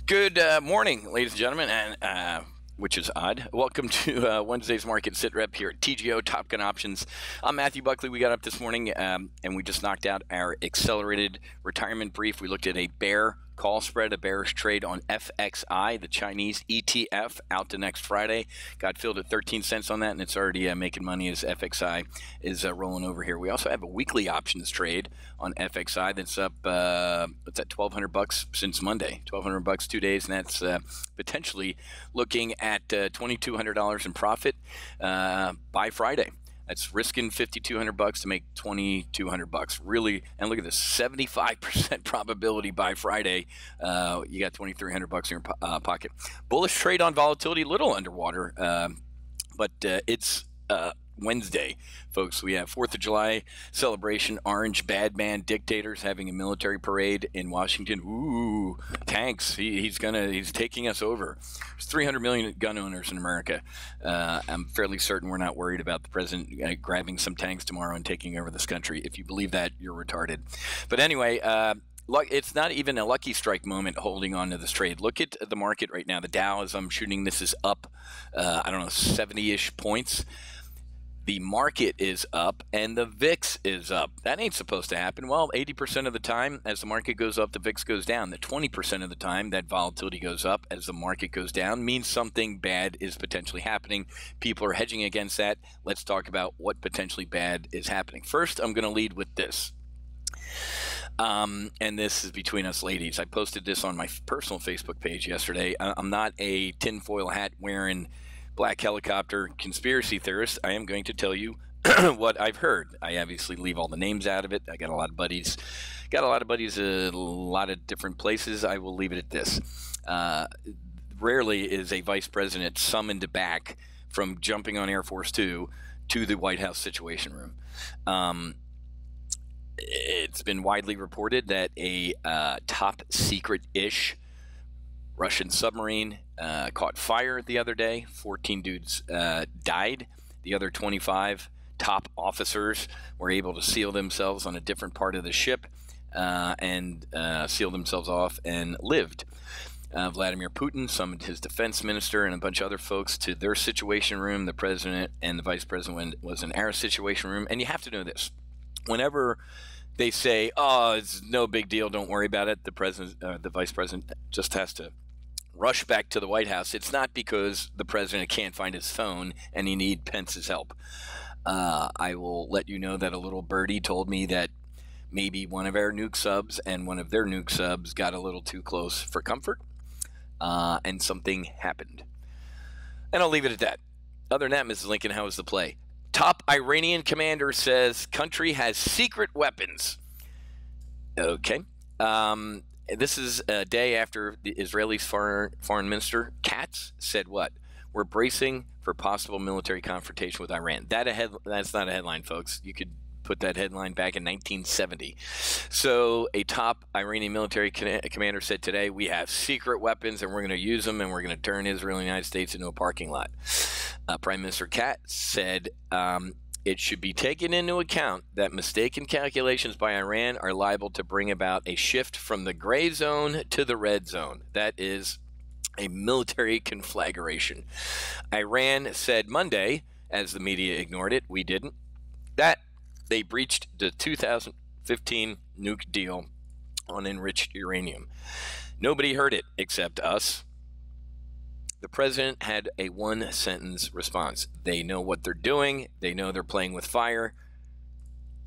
Good morning, ladies and gentlemen, and which is odd. Welcome to Wednesday's Market SITREP here at TGO Top Gun Options. I'm Matthew Buckley. We got up this morning and we just knocked out our accelerated retirement brief. We looked at a bear call spread, a bearish trade on FXI, the Chinese ETF, out to next Friday. Got filled at 13 cents on that, and it's already making money as FXI is rolling over here. We also have a weekly options trade on FXI that's up, what's that, $1,200 since Monday. $1,200 2 days, and that's potentially looking at $2,200 in profit by Friday. That's risking $5,200 to make $2,200. Really, and look at this, 75% probability by Friday. You got $2,300 in your pocket. Bullish trade on volatility, a little underwater, but it's Wednesday, folks. We have 4th of July celebration. Orange bad man dictators having a military parade in Washington. Ooh, tanks. He's taking us over. There's 300 million gun owners in America. I'm fairly certain we're not worried about the president grabbing some tanks tomorrow and taking over this country. If you believe that, you're retarded. But anyway, it's not even a lucky strike moment holding on to this trade. Look at the market right now. The Dow, as I'm shooting this, is up, 70-ish points. The market is up and the VIX is up. That ain't supposed to happen. Well, 80% of the time as the market goes up, the VIX goes down. The 20% of the time that volatility goes up as the market goes down means something bad is potentially happening. People are hedging against that. Let's talk about what potentially bad is happening. First, I'm going to lead with this. And this is between us ladies. I posted this on my personal Facebook page yesterday. I'm not a tinfoil hat wearing black helicopter conspiracy theorist. I am going to tell you what I've heard. I obviously leave all the names out of it. I got a lot of buddies. A lot of different places. I will leave it at this. Rarely is a vice president summoned back from jumping on Air Force Two to the White House Situation Room. It's been widely reported that a top secret-ish Russian submarine caught fire the other day. 14 dudes died. The other 25 top officers were able to seal themselves on a different part of the ship and seal themselves off and lived. Vladimir Putin summoned his defense minister and a bunch of other folks to their situation room. The president and the vice president was in our situation room. And you have to know this. Whenever they say, oh, it's no big deal, don't worry about it, the vice president just has to rush back to the White House. It's not because the president can't find his phone and he needs Pence's help. I will let you know that a little birdie told me that maybe one of our nuke subs and one of their nuke subs got a little too close for comfort, and something happened. And I'll leave it at that. Other than that, Mrs. Lincoln, how was the play? Top Iranian commander says country has secret weapons. Okay. This is a day after the Israeli foreign minister Katz said what? We're bracing for possible military confrontation with Iran. That's not a headline, folks. You could put that headline back in 1970. So a top Iranian military commander said today, we have secret weapons and we're going to use them and we're going to turn Israel and the United States into a parking lot. Prime Minister Katz said it should be taken into account that mistaken calculations by Iran are liable to bring about a shift from the gray zone to the red zone. That is a military conflagration. Iran said Monday, as the media ignored it, we didn't, that they breached the 2015 nuke deal on enriched uranium. Nobody heard it except us. The president had a one-sentence response. They know what they're doing. They know they're playing with fire.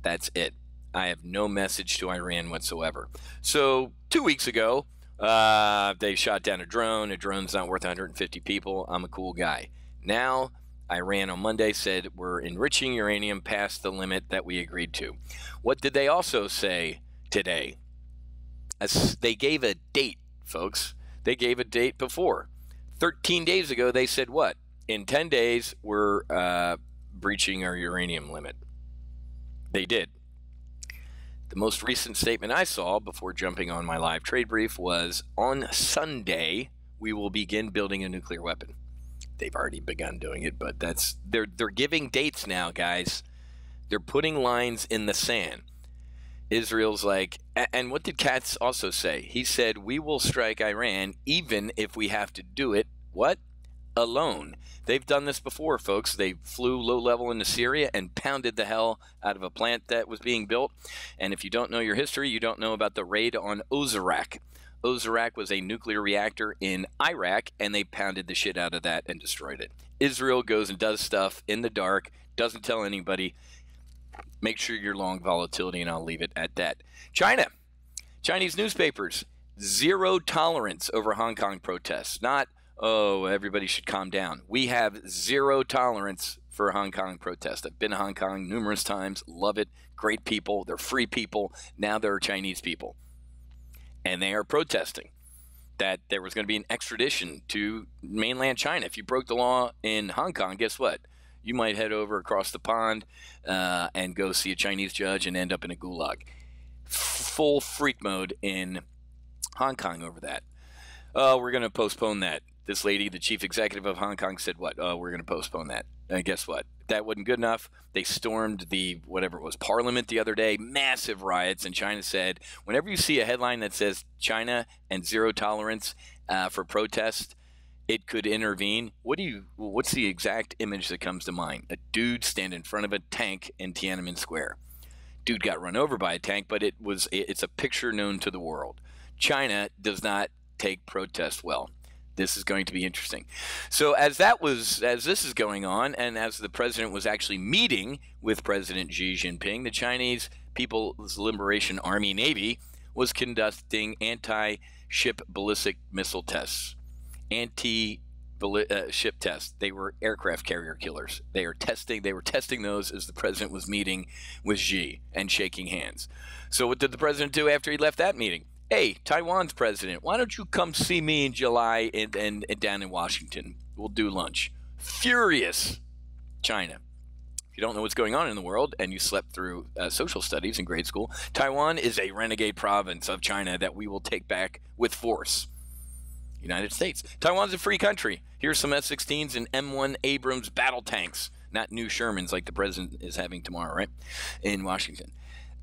That's it. I have no message to Iran whatsoever. So 2 weeks ago, they shot down a drone. A drone's not worth 150 people. I'm a cool guy. Now, Iran on Monday said we're enriching uranium past the limit that we agreed to. What did they also say today? They gave a date, folks. They gave a date before. 13 days ago, they said what? In 10 days, we're breaching our uranium limit. They did. The most recent statement I saw before jumping on my live trade brief was, on Sunday, we will begin building a nuclear weapon. They've already begun doing it, but they're giving dates now, guys. They're putting lines in the sand. Israel's like, and what did Katz also say? He said, we will strike Iran even if we have to do it, what? Alone. They've done this before, folks. They flew low level into Syria and pounded the hell out of a plant that was being built. And if you don't know your history, you don't know about the raid on Ozark. Ozark was a nuclear reactor in Iraq, and they pounded the shit out of that and destroyed it. Israel goes and does stuff in the dark, doesn't tell anybody. Make sure you're long volatility, and I'll leave it at that. China. Chinese newspapers. Zero tolerance over Hong Kong protests. Not, oh, everybody should calm down. We have zero tolerance for Hong Kong protests. I've been to Hong Kong numerous times. Love it. Great people. They're free people. Now they're Chinese people. And they are protesting that there was going to be an extradition to mainland China. If you broke the law in Hong Kong, guess what? You might head over across the pond and go see a Chinese judge and end up in a gulag. Full freak mode in Hong Kong over that. We're going to postpone that. This lady, the chief executive of Hong Kong, said what? We're going to postpone that. And guess what? That wasn't good enough. They stormed the, whatever it was, parliament the other day. Massive riots. And China said, whenever you see a headline that says China and zero tolerance for protest, it could intervene. What's the exact image that comes to mind? A dude standing in front of a tank in Tiananmen Square. Dude got run over by a tank, but it's a picture known to the world. China does not take protest well. This is going to be interesting. So as this is going on, and as the president was actually meeting with President Xi Jinping, the Chinese People's Liberation Army Navy was conducting anti-ship ballistic missile tests. Ship tests. They were aircraft carrier killers. They were testing those as the president was meeting with Xi and shaking hands. So what did the president do after he left that meeting? Hey, Taiwan's president, why don't you come see me in July and down in Washington? We'll do lunch. Furious China. If you don't know what's going on in the world and you slept through social studies in grade school, Taiwan is a renegade province of China that we will take back with force. United States. Taiwan's a free country. Here's some F-16s and M1 Abrams battle tanks, not new Shermans like the president is having tomorrow, right, in Washington.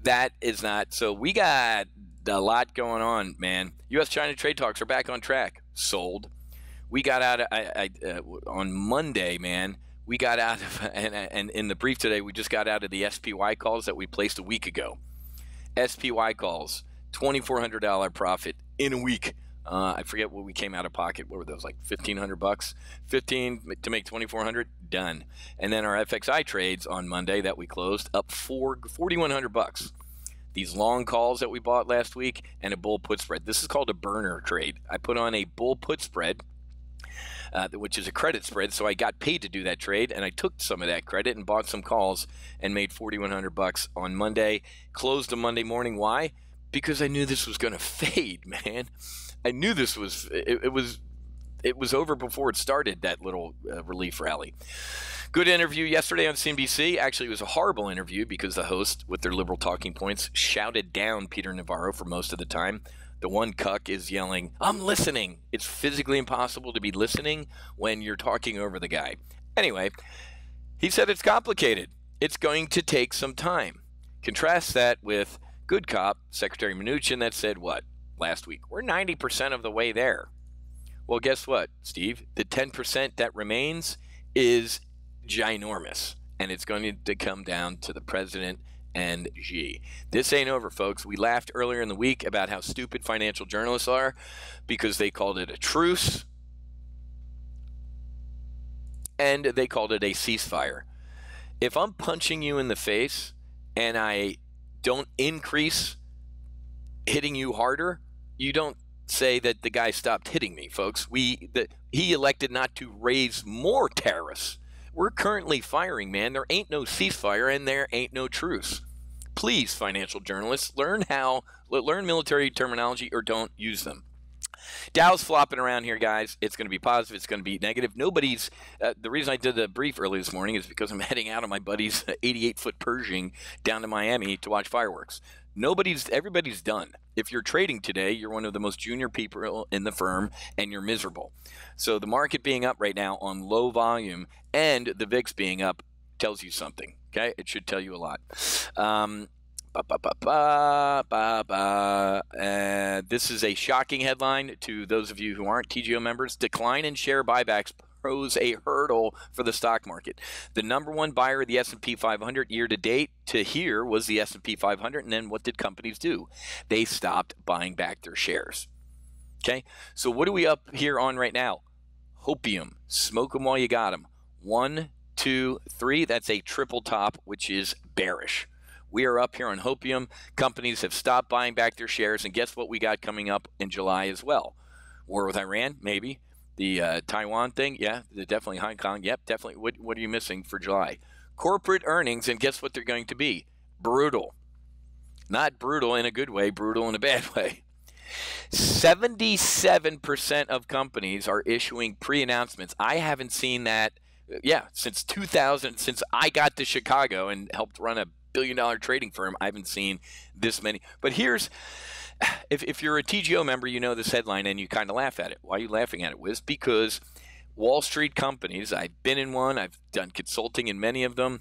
That is not. So we got a lot going on, man. U.S.-China trade talks are back on track. Sold. We got out on Monday, man. We got out of, and in the brief today, we just got out of the SPY calls that we placed a week ago. SPY calls, $2,400 profit in a week. I forget what we came out of pocket. What were those, like $1,500? 15 to make 2,400. Done. And then our FXI trades on Monday that we closed up $4,100. These long calls that we bought last week and a bull put spread. This is called a burner trade. I put on a bull put spread, which is a credit spread. So I got paid to do that trade, and I took some of that credit and bought some calls and made $4,100 on Monday. Closed on Monday morning. Why? Because I knew this was going to fade, man. I knew this was it was over before it started, that little relief rally. Good interview yesterday on CNBC. Actually, it was a horrible interview because the host, with their liberal talking points, shouted down Peter Navarro for most of the time. The one cuck is yelling, "I'm listening." It's physically impossible to be listening when you're talking over the guy. Anyway, he said it's complicated. It's going to take some time. Contrast that with good cop Secretary Mnuchin that said what? Last week, we're 90% of the way there. Well, guess what, Steve? The 10% that remains is ginormous, and it's going to come down to the president and Xi. This ain't over, folks. We laughed earlier in the week about how stupid financial journalists are because they called it a truce, and they called it a ceasefire. If I'm punching you in the face and I don't increase hitting you harder, you don't say that the guy stopped hitting me, folks. He elected not to raise more tariffs. We're currently firing, man. There ain't no ceasefire and there ain't no truce. Please, financial journalists, learn military terminology or don't use them. Dow's flopping around here, guys. It's going to be positive. It's going to be negative. The reason I did the brief early this morning is because I'm heading out on my buddy's 88-foot Pershing down to Miami to watch fireworks. Everybody's done. If you're trading today, you're one of the most junior people in the firm, and you're miserable. So the market being up right now on low volume and the VIX being up tells you something. Okay, it should tell you a lot. This is a shocking headline to those of you who aren't TGO members. Decline in share buybacks pose a hurdle for the stock market. The number one buyer of the S&P 500 year to date to here was the S&P 500. And then what did companies do? They stopped buying back their shares. Okay, so what are we up here on right now? Hopium. Smoke them while you got them. 1, 2, 3. That's a triple top, which is bearish. We are up here on Hopium. Companies have stopped buying back their shares, and guess what we got coming up in July as well? War with Iran, maybe. The Taiwan thing, yeah, definitely Hong Kong, yep, definitely. What are you missing for July? Corporate earnings, and guess what they're going to be? Brutal. Not brutal in a good way, brutal in a bad way. 77% of companies are issuing pre-announcements. I haven't seen that, since 2000, since I got to Chicago and helped run a billion-dollar trading firm. I haven't seen this many. But here's, if you're a TGO member, you know this headline and you kind of laugh at it. Why are you laughing at it, Wiz? Because Wall Street companies, I've been in one, I've done consulting in many of them,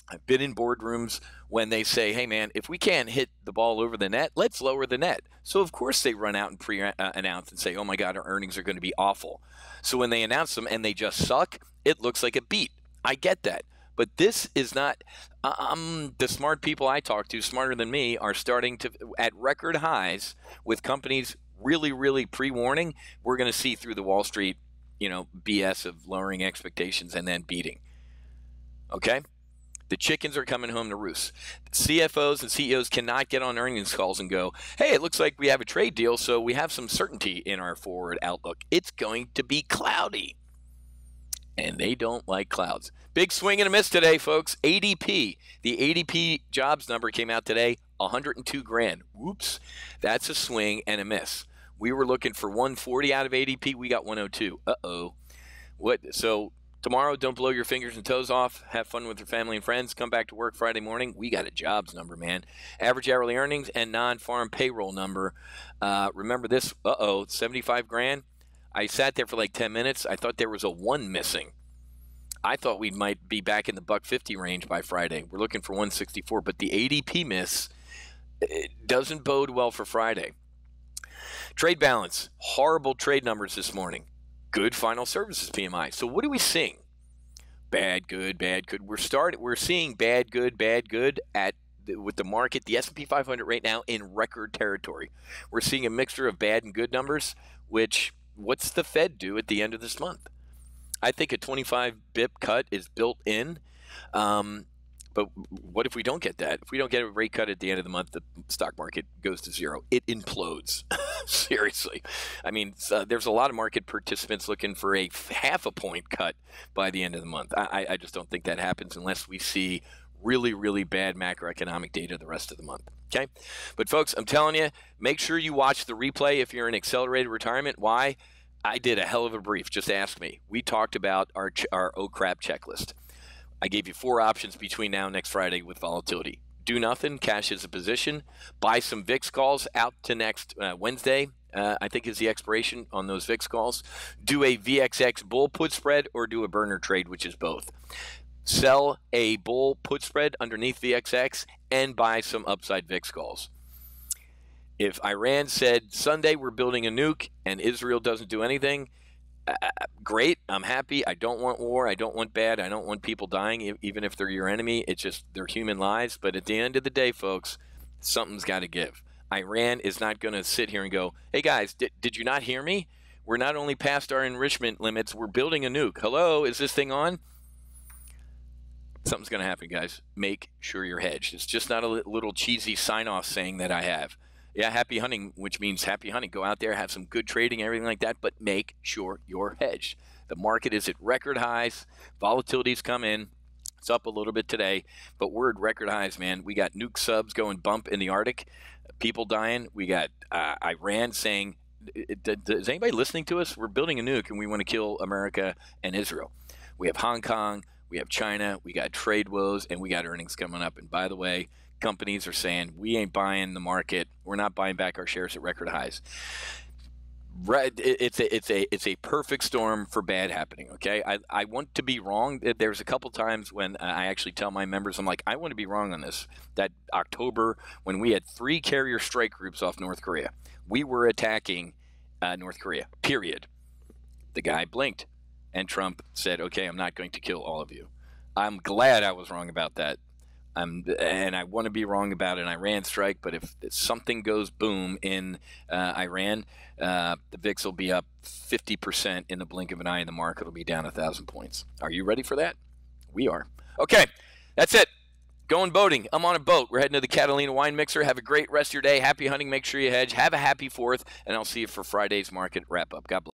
I've been in boardrooms when they say, hey, man, if we can't hit the ball over the net, let's lower the net. So, of course, they run out and pre-announce and say, oh, my God, our earnings are going to be awful. So when they announce them and they just suck, it looks like a beat. I get that. But this is not the smart people I talk to, smarter than me, are starting to, at record highs with companies really, really pre-warning. We're going to see through the Wall Street, BS of lowering expectations and then beating. Okay? The chickens are coming home to roost. CFOs and CEOs cannot get on earnings calls and go, hey, it looks like we have a trade deal, so we have some certainty in our forward outlook. It's going to be cloudy. And they don't like clouds. Big swing and a miss today, folks. ADP. The ADP jobs number came out today, 102 grand. Whoops. That's a swing and a miss. We were looking for 140 out of ADP. We got 102. Uh-oh. What? So tomorrow, don't blow your fingers and toes off. Have fun with your family and friends. Come back to work Friday morning. We got a jobs number, man. Average hourly earnings and non-farm payroll number. Remember this? 75 grand. I sat there for like 10 minutes. I thought there was a 1 missing. I thought we might be back in the $150 range by Friday. We're looking for 164, but the ADP miss, it doesn't bode well for Friday. Trade balance, horrible trade numbers this morning. Good final services PMI. So what are we seeing? Bad, good, bad, good. We're seeing bad, good with the market, the S&P 500 right now in record territory. We're seeing a mixture of bad and good numbers, which what's the Fed do at the end of this month? I think a 25 BIP cut is built in. But what if we don't get that? If we don't get a rate cut at the end of the month, the stock market goes to zero. It implodes. Seriously. I mean, there's a lot of market participants looking for a half a point cut by the end of the month. I just don't think that happens unless we see really, really bad macroeconomic data the rest of the month. Okay? But folks, I'm telling you, make sure you watch the replay if you're in accelerated retirement. Why? I did a hell of a brief. Just ask me. We talked about our oh crap checklist. I gave you 4 options between now and next Friday with volatility. Do nothing, cash as a position, buy some VIX calls out to next Wednesday, I think is the expiration on those VIX calls. Do a VXX bull put spread or do a burner trade, which is both. Sell a bull put spread underneath VXX and buy some upside VIX calls. If Iran said Sunday we're building a nuke and Israel doesn't do anything, great, I'm happy. I don't want war. I don't want bad. I don't want people dying, even if they're your enemy. It's just they're human lives. But at the end of the day, folks, something's got to give. Iran is not going to sit here and go, hey, guys, did you not hear me? We're not only past our enrichment limits, we're building a nuke. Hello, is this thing on? Something's going to happen, guys. Make sure you're hedged. It's just not a little cheesy sign-off saying that I have. Yeah, happy hunting, which means happy hunting. Go out there, have some good trading, everything like that, but make sure you're hedged. The market is at record highs. Volatility's come in. It's up a little bit today, but we're at record highs, man. We got nuke subs going bump in the Arctic, people dying. We got Iran saying, is anybody listening to us? We're building a nuke, and we want to kill America and Israel. We have Hong Kong. We have China. We got trade woes, and we got earnings coming up. And by the way, companies are saying, we ain't buying the market. We're not buying back our shares at record highs. Right, it's a perfect storm for bad happening. Okay, I want to be wrong. There's a couple times when I actually tell my members, I'm like, I want to be wrong on this. That October when we had 3 carrier strike groups off North Korea, we were attacking North Korea. Period. The guy blinked, and Trump said, "Okay, I'm not going to kill all of you." I'm glad I was wrong about that. And I want to be wrong about an Iran strike, but if something goes boom in Iran, the VIX will be up 50% in the blink of an eye, and the market will be down 1,000 points. Are you ready for that? We are. Okay, that's it. Going boating. I'm on a boat. We're heading to the Catalina Wine Mixer. Have a great rest of your day. Happy hunting. Make sure you hedge. Have a happy 4th, and I'll see you for Friday's market wrap-up. God bless.